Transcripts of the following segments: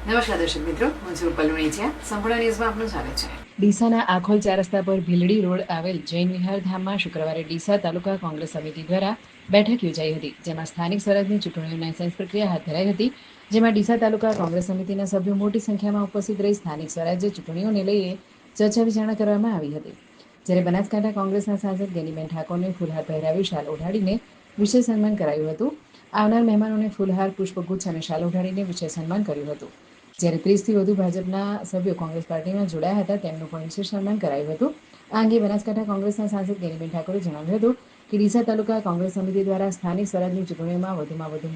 નમસ્કાર દર્શક મિત્રો, હું છું પલ્લુણીચિયા. સંપૂર્ણ ન્યૂઝમાં આપનું સ્વાગત છે. ડીસાના આખોલ 4 રસ્તા પર ભીલડી રોડ આવેલ જૈન વિહાર ધામમાં શુક્રવારે ડીસા તાલુકા કોંગ્રેસ સમિતિ દ્વારા બેઠક યોજાઈ હતી, જેમાં સ્થાનિક સ્વરાજની ચૂંટણીઓની સેન્સ પ્રક્રિયા હાથ ધરાઈ હતી, જેમાં ડીસા તાલુકા કોંગ્રેસ સમિતિના સભ્યો મોટી સંખ્યામાં ઉપસ્થિત રહી સ્થાનિક સ્વરાજ્ય ચૂંટણીઓને લઈને ચર્ચા વિચારણા કરવામાં આવી હતી. જ્યારે બનાસકાંઠા કોંગ્રેસના સાંસદ ગેનીબેન ઠાકોરને ફૂલહાર પહેરાવી શાલ ઓઢાડીને વિશેષ સન્માન કરાયું હતું. આવનાર મહેમાનોને ફૂલહાર, પુષ્પગુચ્છ અને શાલ ઓઢાડીને વિશેષ સન્માન કર્યું હતું. જ્યારે 30થી વધુ ભાજપના સભ્યો કોંગ્રેસ પાર્ટીમાં જોડાયા હતા, તેમનું પણ વિશેષ સન્માન કરાયું હતું. આ અંગે બનાસકાંઠા કોંગ્રેસના સાંસદ ગેનીબેન ઠાકોરે જણાવ્યું હતું કે ડીસા તાલુકા કોંગ્રેસ સમિતિ દ્વારા સ્થાનિક સ્વરાજની ચૂંટણીઓમાં વધુમાં વધુ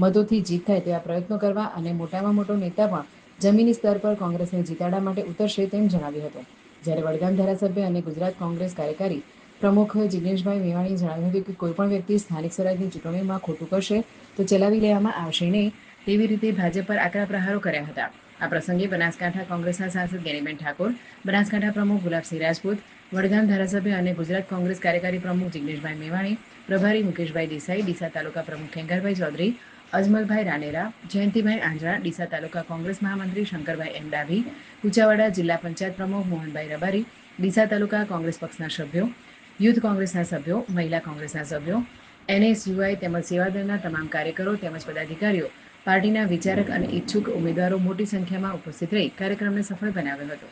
મતોથી જીત થાય તેવા પ્રયત્નો કરવા અને મોટામાં મોટો નેતા પણ જમીની સ્તર પર કોંગ્રેસને જીતાડવા માટે ઉતરશે તેમ જણાવ્યું હતું. જ્યારે વડગામ ધારાસભ્ય અને ગુજરાત કોંગ્રેસ કાર્યકારી પ્રમુખ જિગ્નેશભાઈ મેવાણીએ જણાવ્યું હતું કે કોઈપણ વ્યક્તિ સ્થાનિક સ્વરાજની ચૂંટણીઓમાં ખોટું કરશે તો ચલાવી લેવામાં આવશે નહીં, તેવી રીતે ભાજપ પર આકરા પ્રહારો કર્યા હતા. આ પ્રસંગે બનાસકાંઠા કોંગ્રેસના સાંસદ ગેનીબેન ઠાકોર, બનાસકાંઠા પ્રમુખ ગુલાબસિંહ રાજપૂત, વડગામ ધારાસભ્ય અને ગુજરાત કોંગ્રેસ કાર્યકારી પ્રમુખ જિગ્નેશભાઈ મેવાણી, પ્રભારી મુકેશભાઈ દેસાઈ, ડીસા તાલુકા પ્રમુખ ખેંગારભાઈ ચૌધરી, અજમલભાઈ રાનેરા, જયંતિભાઈ આંજણા, ડીસા તાલુકા કોંગ્રેસ મહામંત્રી શંકરભાઈ એમ ડાભી, કુચાવાડા જિલ્લા પંચાયત પ્રમુખ મોહનભાઈ રબારી, ડીસા તાલુકા કોંગ્રેસ પક્ષના સભ્યો, યુથ કોંગ્રેસના સભ્યો, મહિલા કોંગ્રેસના સભ્યો, NSUI તેમજ સેવાદળના તમામ કાર્યકરો તેમજ પદાધિકારીઓ, પાર્ટીના વિચારક અને ઈચ્છુક ઉમેદવારો મોટી સંખ્યામાં ઉપસ્થિત રહી કાર્યક્રમને સફળ બનાવ્યો હતો.